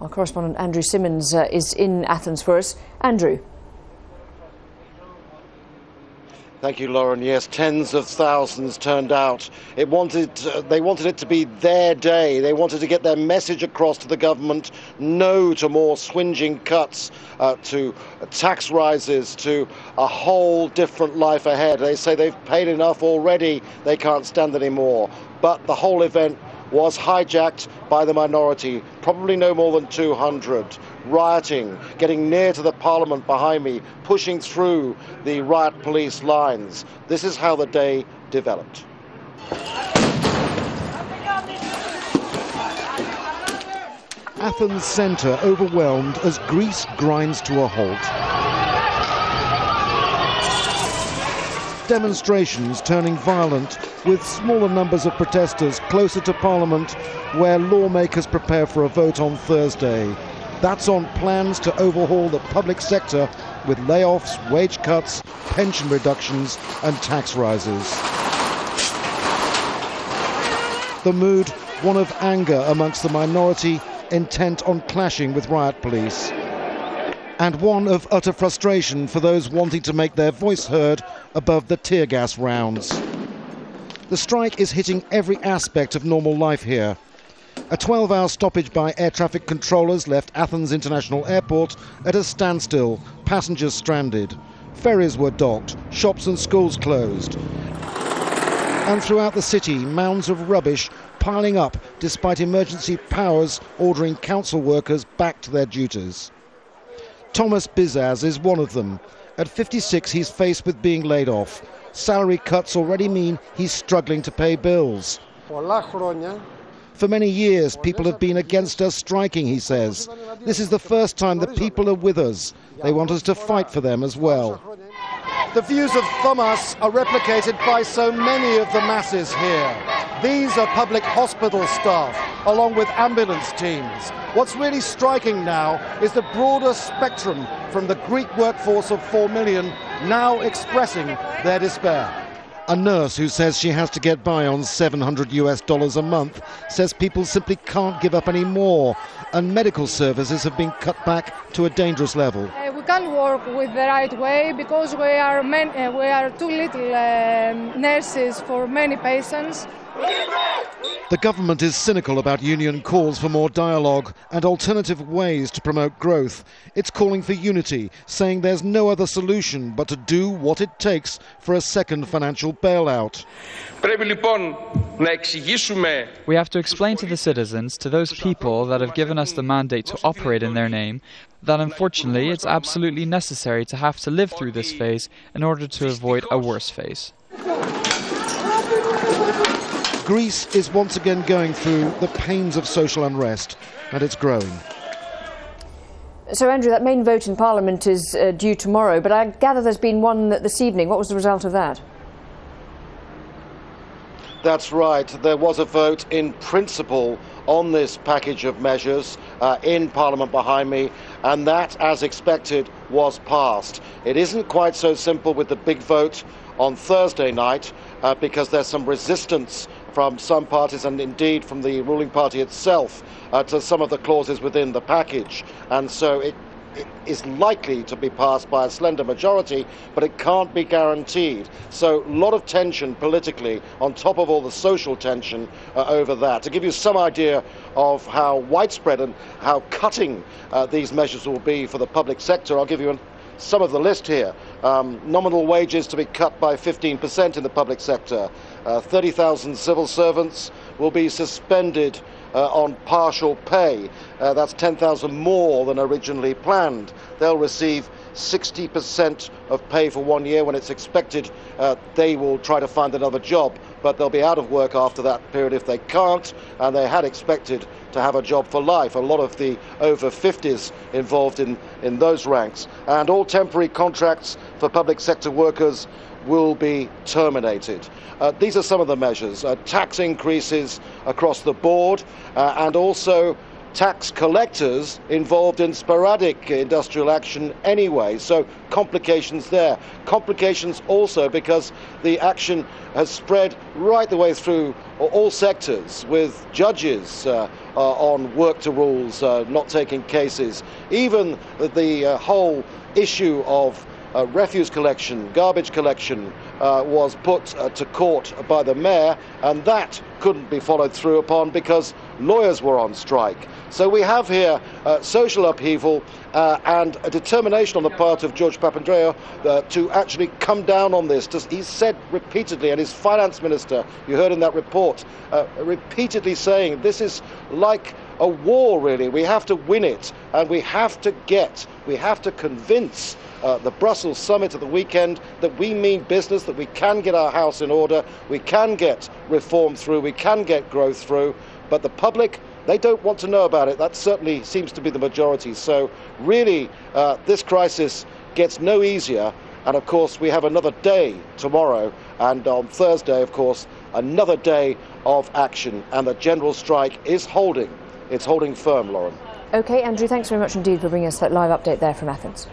Our correspondent Andrew Simmons is in Athens for us. Andrew. Thank you, Lauren. Yes, tens of thousands turned out. They wanted it to be their day. They wanted to get their message across to the government. No to more swinging cuts, to tax rises, to a whole different life ahead. They say they've paid enough already. They can't stand anymore. But the whole event was hijacked by the minority, probably no more than 200, rioting, getting near to the parliament behind me, pushing through the riot police lines. This is how the day developed. Athens centre overwhelmed as Greece grinds to a halt. Demonstrations turning violent, with smaller numbers of protesters closer to Parliament, where lawmakers prepare for a vote on Thursday. That's on plans to overhaul the public sector with layoffs, wage cuts, pension reductions and tax rises. The mood, one of anger amongst the minority, intent on clashing with riot police. And one of utter frustration for those wanting to make their voice heard above the tear gas rounds. The strike is hitting every aspect of normal life here. A 12-hour stoppage by air traffic controllers left Athens International Airport at a standstill, passengers stranded. Ferries were docked, shops and schools closed. And throughout the city, mounds of rubbish piling up despite emergency powers ordering council workers back to their duties. Thomas BIZAS is one of them. At 56, he's faced with being laid off. Salary cuts already mean he's struggling to pay bills. For many years, people have been against us striking, he says. This is the first time the people are with us. They want us to fight for them as well. The views of Thomas are replicated by so many of the masses here. These are public hospital staff, along with ambulance teams. What's really striking now is the broader spectrum from the Greek workforce of 4 million now expressing their despair. A nurse who says she has to get by on $700 a month says people simply can't give up any more, and medical services have been cut back to a dangerous level. We can't work with the right way because we are too little nurses for many patients. The government is cynical about union calls for more dialogue and alternative ways to promote growth. It's calling for unity, saying there's no other solution but to do what it takes for a second financial bailout. We have to explain to the citizens, to those people that have given us the mandate to operate in their name, that unfortunately it's absolutely necessary to have to live through this phase in order to avoid a worse phase. Greece is once again going through the pains of social unrest, and it's growing. So, Andrew, that main vote in Parliament is due tomorrow, but I gather there's been one this evening. What was the result of that? That's right. There was a vote in principle on this package of measures in Parliament behind me, and that, as expected, was passed. It isn't quite so simple with the big vote on Thursday night because there's some resistance from some parties and indeed from the ruling party itself to some of the clauses within the package. And so it is likely to be passed by a slender majority, but it can't be guaranteed. So a lot of tension politically on top of all the social tension over that. To give you some idea of how widespread and how cutting these measures will be for the public sector, I'll give you some of the list here. Nominal wages to be cut by 15% in the public sector. 30,000 civil servants will be suspended on partial pay. That's 10,000 more than originally planned. They'll receive 60% of pay for 1 year when it's expected they will try to find another job, but they'll be out of work after that period if they can't, and they had expected to have a job for life. A lot of the over 50s involved in those ranks. And all temporary contracts for public sector workers will be terminated. These are some of the measures. Tax increases across the board and also tax collectors involved in sporadic industrial action anyway, so complications there. Complications also because the action has spread right the way through all sectors, with judges on work to rules not taking cases. Even the whole issue of refuse collection, garbage collection was put to court by the mayor, and that couldn't be followed through upon because lawyers were on strike. So we have here social upheaval and a determination on the part of George Papandreou to actually come down on this. He said repeatedly, and his finance minister, you heard in that report, repeatedly saying this is like a war, really. We have to win it, and we have to convince the Brussels summit at the weekend that we mean business, that we can get our house in order, we can get reform through, we can get growth through, but the public, they don't want to know about it. That certainly seems to be the majority. So really, this crisis gets no easier, and of course we have another day tomorrow, and on Thursday, of course, another day of action, and the general strike is holding. It's holding firm, Lauren. OK, Andrew, thanks very much indeed for bringing us that live update there from Athens.